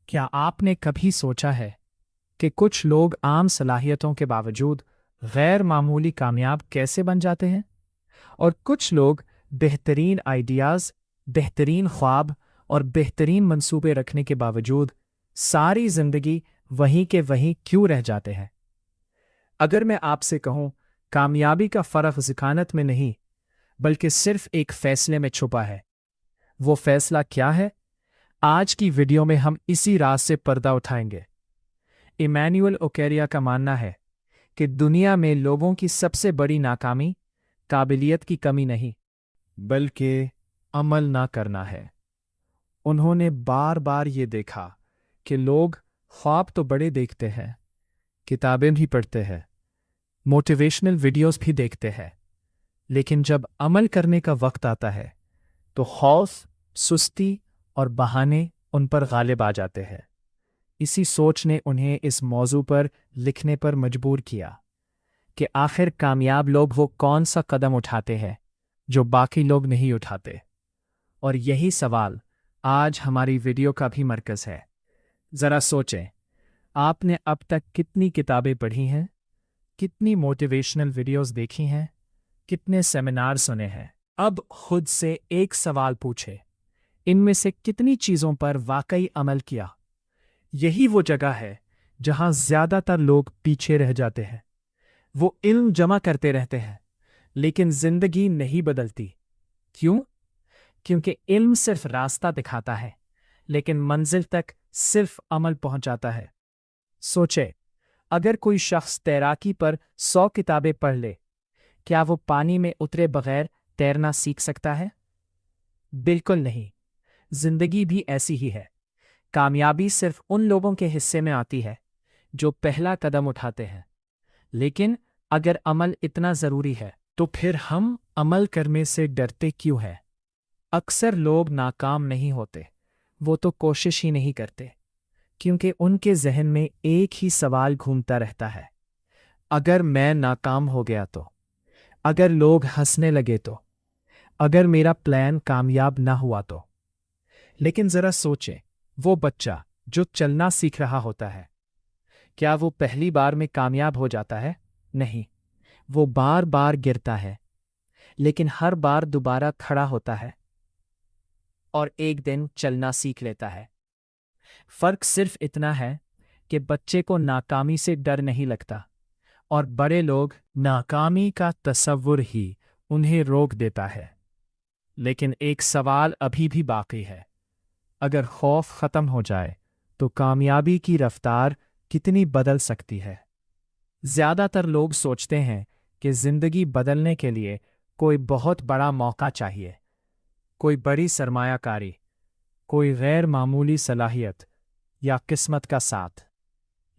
क्या आपने कभी सोचा है कि कुछ लोग आम सलाहियतों के बावजूद गैर मामूली कामयाब कैसे बन जाते हैं और कुछ लोग बेहतरीन आइडियाज़, बेहतरीन ख्वाब और बेहतरीन मंसूबे रखने के बावजूद सारी जिंदगी वहीं के वहीं क्यों रह जाते हैं? अगर मैं आपसे कहूं, कामयाबी का फर्क ज़िकानत में नहीं, बल्कि सिर्फ एक फैसले में छुपा है। वो फैसला क्या है? आज की वीडियो में हम इसी राज से पर्दा उठाएंगे। इमैनुअल ओकेरिया का मानना है कि दुनिया में लोगों की सबसे बड़ी नाकामी काबिलियत की कमी नहीं, बल्कि अमल ना करना है। उन्होंने बार बार ये देखा कि लोग ख्वाब तो बड़े देखते हैं, किताबें भी पढ़ते हैं, मोटिवेशनल वीडियोस भी देखते हैं, लेकिन जब अमल करने का वक्त आता है तो खौफ, सुस्ती और बहाने उन पर गालिब आ जाते हैं। इसी सोच ने उन्हें इस मौजू पर लिखने पर मजबूर किया कि आखिर कामयाब लोग वो कौन सा कदम उठाते हैं जो बाकी लोग नहीं उठाते। और यही सवाल आज हमारी वीडियो का भी मरकज है। ज़रा सोचें, आपने अब तक कितनी किताबें पढ़ी हैं, कितनी मोटिवेशनल वीडियोस देखी हैं, कितने सेमिनार सुने हैं? अब खुद से एक सवाल पूछे, इनमें से कितनी चीज़ों पर वाकई अमल किया? यही वो जगह है जहां ज्यादातर लोग पीछे रह जाते हैं। वो इल्म जमा करते रहते हैं, लेकिन जिंदगी नहीं बदलती। क्यों? क्योंकि इल्म सिर्फ रास्ता दिखाता है, लेकिन मंजिल तक सिर्फ अमल पहुंचाता है। सोचे, अगर कोई शख्स तैराकी पर 100 किताबें पढ़ ले, क्या वो पानी में उतरे बगैर तैरना सीख सकता है? बिल्कुल नहीं। जिंदगी भी ऐसी ही है। कामयाबी सिर्फ उन लोगों के हिस्से में आती है जो पहला कदम उठाते हैं। लेकिन अगर अमल इतना जरूरी है, तो फिर हम अमल करने से डरते क्यों हैं? अक्सर लोग नाकाम नहीं होते, वो तो कोशिश ही नहीं करते, क्योंकि उनके जहन में एक ही सवाल घूमता रहता है, अगर मैं नाकाम हो गया तो, अगर लोग हंसने लगे तो, अगर मेरा प्लान कामयाब ना हुआ तो। लेकिन जरा सोचें, वो बच्चा जो चलना सीख रहा होता है, क्या वो पहली बार में कामयाब हो जाता है? नहीं। वो बार बार गिरता है, लेकिन हर बार दोबारा खड़ा होता है और एक दिन चलना सीख लेता है। फर्क सिर्फ इतना है कि बच्चे को नाकामी से डर नहीं लगता और बड़े लोग नाकामी का तसव्वुर ही उन्हें रोक देता है। लेकिन एक सवाल अभी भी बाकी है, अगर खौफ खत्म हो जाए तो कामयाबी की रफ्तार कितनी बदल सकती है? ज्यादातर लोग सोचते हैं कि जिंदगी बदलने के लिए कोई बहुत बड़ा मौका चाहिए, कोई बड़ी सरमायाकारी, कोई गैर मामूली सलाहियत या किस्मत का साथ।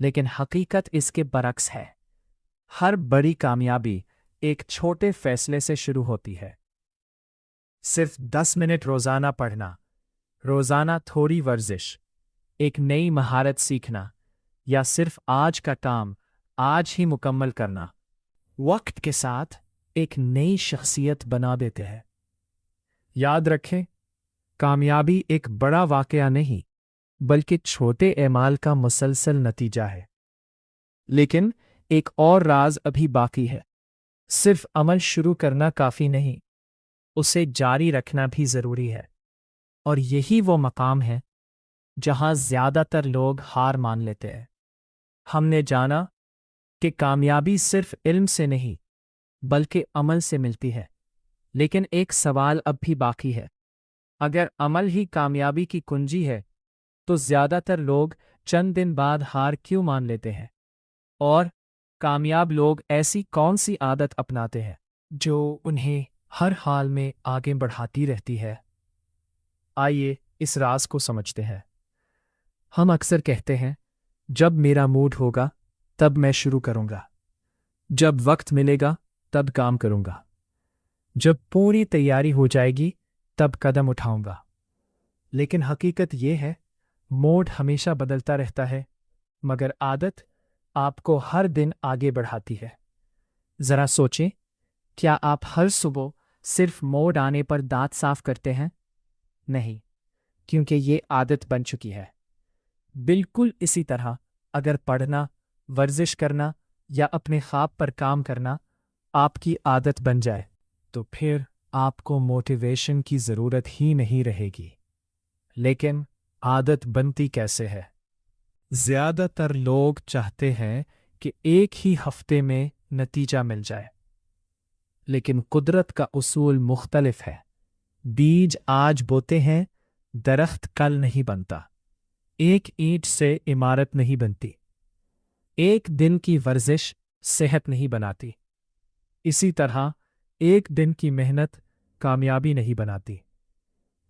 लेकिन हकीकत इसके बरक्स है। हर बड़ी कामयाबी एक छोटे फैसले से शुरू होती है। सिर्फ 10 मिनट रोजाना पढ़ना, रोजाना थोड़ी वर्जिश, एक नई महारत सीखना, या सिर्फ आज का काम आज ही मुकम्मल करना, वक्त के साथ एक नई शख्सियत बना देते हैं। याद रखें, कामयाबी एक बड़ा वाकया नहीं, बल्कि छोटे एमाल का मुसलसल नतीजा है। लेकिन एक और राज अभी बाकी है। सिर्फ अमल शुरू करना काफी नहीं, उसे जारी रखना भी जरूरी है। और यही वो मकाम है जहां ज्यादातर लोग हार मान लेते हैं। हमने जाना कि कामयाबी सिर्फ इल्म से नहीं, बल्कि अमल से मिलती है। लेकिन एक सवाल अब भी बाकी है, अगर अमल ही कामयाबी की कुंजी है, तो ज्यादातर लोग चंद दिन बाद हार क्यों मान लेते हैं? और कामयाब लोग ऐसी कौन सी आदत अपनाते हैं जो उन्हें हर हाल में आगे बढ़ाती रहती है? आइए इस राज को समझते हैं। हम अक्सर कहते हैं, जब मेरा मूड होगा तब मैं शुरू करूंगा, जब वक्त मिलेगा तब काम करूंगा, जब पूरी तैयारी हो जाएगी तब कदम उठाऊंगा। लेकिन हकीकत यह है, मूड हमेशा बदलता रहता है, मगर आदत आपको हर दिन आगे बढ़ाती है। जरा सोचें, क्या आप हर सुबह सिर्फ मूड आने पर दांत साफ करते हैं? नहीं, क्योंकि ये आदत बन चुकी है। बिल्कुल इसी तरह अगर पढ़ना, वर्जिश करना या अपने ख्वाब पर काम करना आपकी आदत बन जाए तो फिर आपको मोटिवेशन की ज़रूरत ही नहीं रहेगी। लेकिन आदत बनती कैसे है? ज़्यादातर लोग चाहते हैं कि एक ही हफ्ते में नतीजा मिल जाए, लेकिन कुदरत का उसूल मुख्तलिफ है। बीज आज बोते हैं, दरख्त कल नहीं बनता। एक ईंट से इमारत नहीं बनती। एक दिन की वर्जिश सेहत नहीं बनाती। इसी तरह एक दिन की मेहनत कामयाबी नहीं बनाती।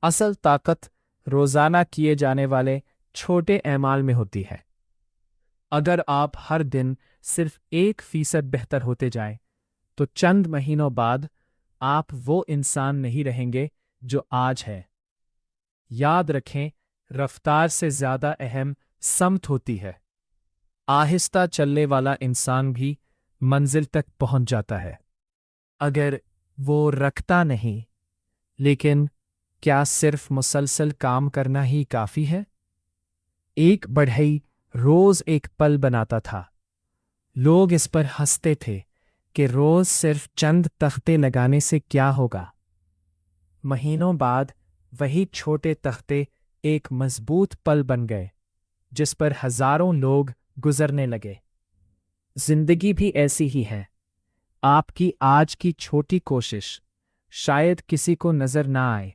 असल ताकत रोज़ाना किए जाने वाले छोटे अमाल में होती है। अगर आप हर दिन सिर्फ 1% बेहतर होते जाएं, तो चंद महीनों बाद आप वो इंसान नहीं रहेंगे जो आज है। याद रखें, रफ्तार से ज़्यादा अहम समत होती है। आहिस्ता चलने वाला इंसान भी मंजिल तक पहुंच जाता है अगर वो रखता नहीं। लेकिन क्या सिर्फ मुसलसल काम करना ही काफ़ी है? एक बढ़ई रोज़ एक पल बनाता था। लोग इस पर हंसते थे कि रोज़ सिर्फ चंद तख्ते लगाने से क्या होगा। महीनों बाद वही छोटे तख्ते एक मजबूत पल बन गए जिस पर हजारों लोग गुजरने लगे। जिंदगी भी ऐसी ही है। आपकी आज की छोटी कोशिश शायद किसी को नजर ना आए,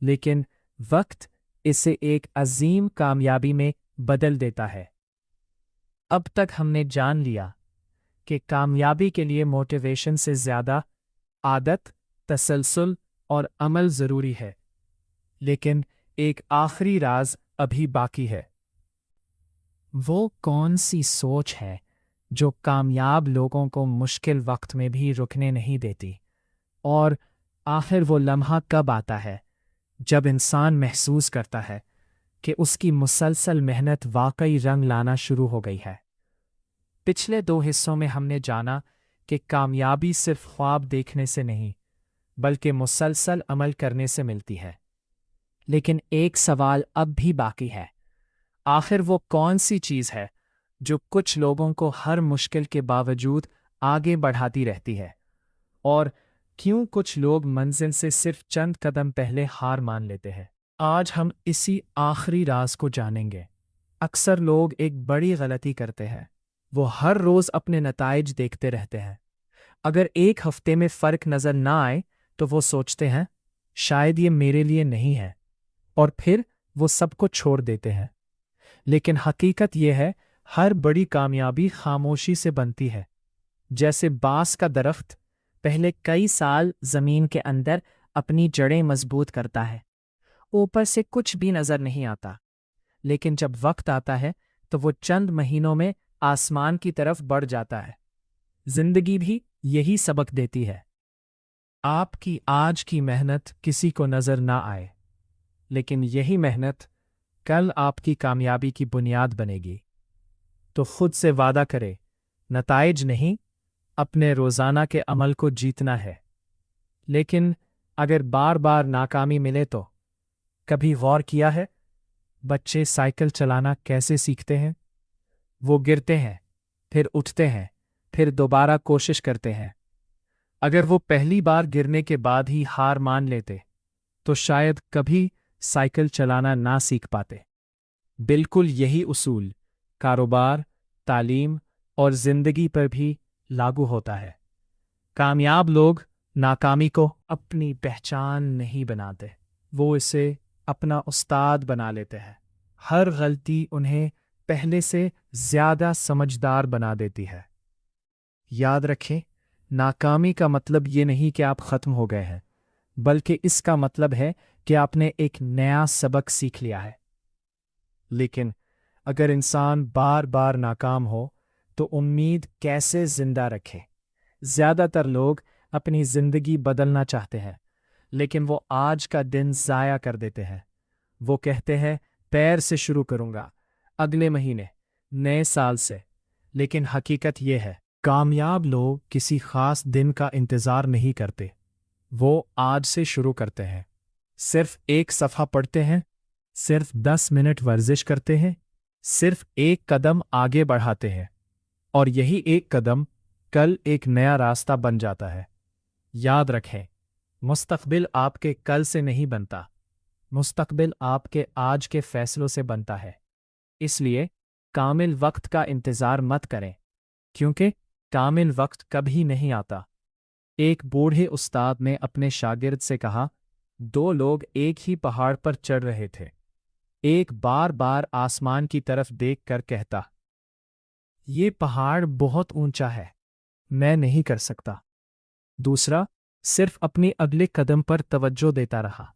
लेकिन वक्त इसे एक अजीम कामयाबी में बदल देता है। अब तक हमने जान लिया कि कामयाबी के लिए मोटिवेशन से ज्यादा आदत, तसलसल और अमल जरूरी है। लेकिन एक आखिरी राज अभी बाकी है। वो कौन सी सोच है जो कामयाब लोगों को मुश्किल वक्त में भी रुकने नहीं देती? और आखिर वो लम्हा कब आता है जब इंसान महसूस करता है कि उसकी मुसलसल मेहनत वाकई रंग लाना शुरू हो गई है? पिछले 2 हिस्सों में हमने जाना कि कामयाबी सिर्फ ख्वाब देखने से नहीं, बल्कि मुसलसल अमल करने से मिलती है। लेकिन एक सवाल अब भी बाकी है। आखिर वो कौन सी चीज़ है जो कुछ लोगों को हर मुश्किल के बावजूद आगे बढ़ाती रहती है? और क्यों कुछ लोग मंजिल से सिर्फ चंद कदम पहले हार मान लेते हैं? आज हम इसी आखिरी राज को जानेंगे। अक्सर लोग एक बड़ी गलती करते हैं। वो हर रोज अपने नताइज देखते रहते हैं। अगर एक हफ्ते में फर्क नजर ना आए तो वो सोचते हैं शायद ये मेरे लिए नहीं है, और फिर वो सब कुछ छोड़ देते हैं। लेकिन हकीकत यह है, हर बड़ी कामयाबी खामोशी से बनती है। जैसे बांस का दरख्त पहले कई साल जमीन के अंदर अपनी जड़ें मजबूत करता है। ऊपर से कुछ भी नजर नहीं आता, लेकिन जब वक्त आता है तो वो चंद महीनों में आसमान की तरफ बढ़ जाता है। जिंदगी भी यही सबक देती है। आपकी आज की मेहनत किसी को नजर ना आए, लेकिन यही मेहनत कल आपकी कामयाबी की बुनियाद बनेगी। तो खुद से वादा करे, नताइज नहीं, अपने रोजाना के अमल को जीतना है। लेकिन अगर बार बार नाकामी मिले तो कभी गौर किया है बच्चे साइकिल चलाना कैसे सीखते हैं? वो गिरते हैं, फिर उठते हैं, फिर दोबारा कोशिश करते हैं। अगर वो पहली बार गिरने के बाद ही हार मान लेते तो शायद कभी साइकिल चलाना ना सीख पाते। बिल्कुल यही उसूल कारोबार, तालीम और जिंदगी पर भी लागू होता है। कामयाब लोग नाकामी को अपनी पहचान नहीं बनाते, वो इसे अपना उस्ताद बना लेते हैं। हर गलती उन्हें पहले से ज्यादा समझदार बना देती है। याद रखें, नाकामी का मतलब ये नहीं कि आप खत्म हो गए हैं, बल्कि इसका मतलब है कि आपने एक नया सबक सीख लिया है। लेकिन अगर इंसान बार बार नाकाम हो तो उम्मीद कैसे जिंदा रखे? ज्यादातर लोग अपनी जिंदगी बदलना चाहते हैं, लेकिन वो आज का दिन जाया कर देते हैं। वो कहते हैं पैर से शुरू करूंगा, अगले महीने, नए साल से। लेकिन हकीकत यह है, कामयाब लोग किसी खास दिन का इंतजार नहीं करते। वो आज से शुरू करते हैं। सिर्फ एक सफ़ा पढ़ते हैं, सिर्फ 10 मिनट वर्जिश करते हैं, सिर्फ एक कदम आगे बढ़ाते हैं और यही एक कदम कल एक नया रास्ता बन जाता है। याद रखें, मुस्तकबिल आपके कल से नहीं बनता, मुस्तकबिल आपके आज के फैसलों से बनता है। इसलिए कामिल वक्त का इंतज़ार मत करें, क्योंकि कामिल वक्त कभी नहीं आता। एक बूढ़े उस्ताद ने अपने शागिर्द से कहा, दो लोग एक ही पहाड़ पर चढ़ रहे थे। एक बार बार आसमान की तरफ देखकर कहता, ये पहाड़ बहुत ऊंचा है, मैं नहीं कर सकता। दूसरा सिर्फ अपने अगले कदम पर तवज्जो देता रहा।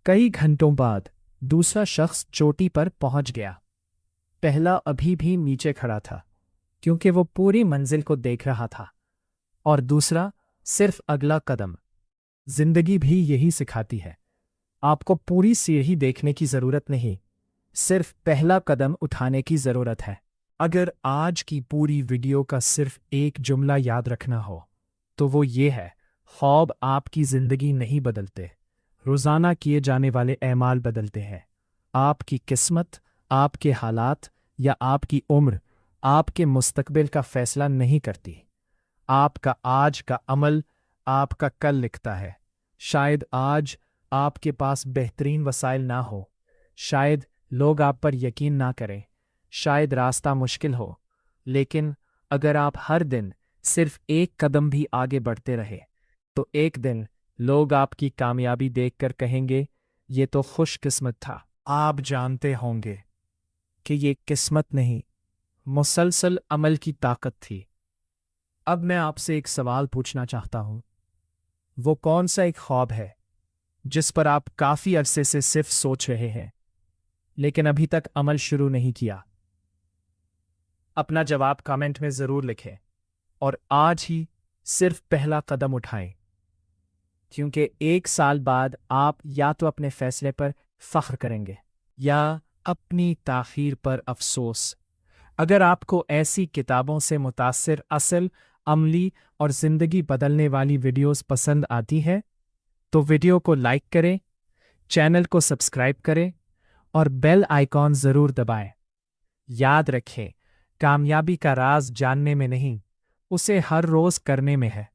कई घंटों बाद दूसरा शख्स चोटी पर पहुंच गया। पहला अभी भी नीचे खड़ा था, क्योंकि वो पूरी मंजिल को देख रहा था, और दूसरा सिर्फ अगला कदम। जिंदगी भी यही सिखाती है, आपको पूरी सीढ़ी देखने की जरूरत नहीं, सिर्फ पहला कदम उठाने की जरूरत है। अगर आज की पूरी वीडियो का सिर्फ एक जुमला याद रखना हो तो वो ये है, ख्वाब आपकी जिंदगी नहीं बदलते, रोजाना किए जाने वाले एमाल बदलते हैं। आपकी किस्मत, आपके हालात या आपकी उम्र आपके मुस्तकबिल का फैसला नहीं करती। आपका आज का अमल आपका कल लिखता है। शायद आज आपके पास बेहतरीन वसाइल ना हो, शायद लोग आप पर यकीन ना करें, शायद रास्ता मुश्किल हो, लेकिन अगर आप हर दिन सिर्फ एक कदम भी आगे बढ़ते रहे तो एक दिन लोग आपकी कामयाबी देखकर कहेंगे, ये तो खुशकिस्मत था। आप जानते होंगे कि ये किस्मत नहीं, मुसलसल अमल की ताकत थी। अब मैं आपसे एक सवाल पूछना चाहता हूं, वो कौन सा एक ख्वाब है जिस पर आप काफी अरसे से सिर्फ सोच रहे हैं लेकिन अभी तक अमल शुरू नहीं किया? अपना जवाब कमेंट में जरूर लिखें और आज ही सिर्फ पहला कदम उठाएं, क्योंकि एक साल बाद आप या तो अपने फैसले पर फख्र करेंगे या अपनी ताखीर पर अफसोस। अगर आपको ऐसी किताबों से मुतासिर असल, अमली और ज़िंदगी बदलने वाली वीडियोस पसंद आती है तो वीडियो को लाइक करें, चैनल को सब्सक्राइब करें और बेल आइकॉन ज़रूर दबाएं। याद रखें, कामयाबी का राज जानने में नहीं, उसे हर रोज़ करने में है।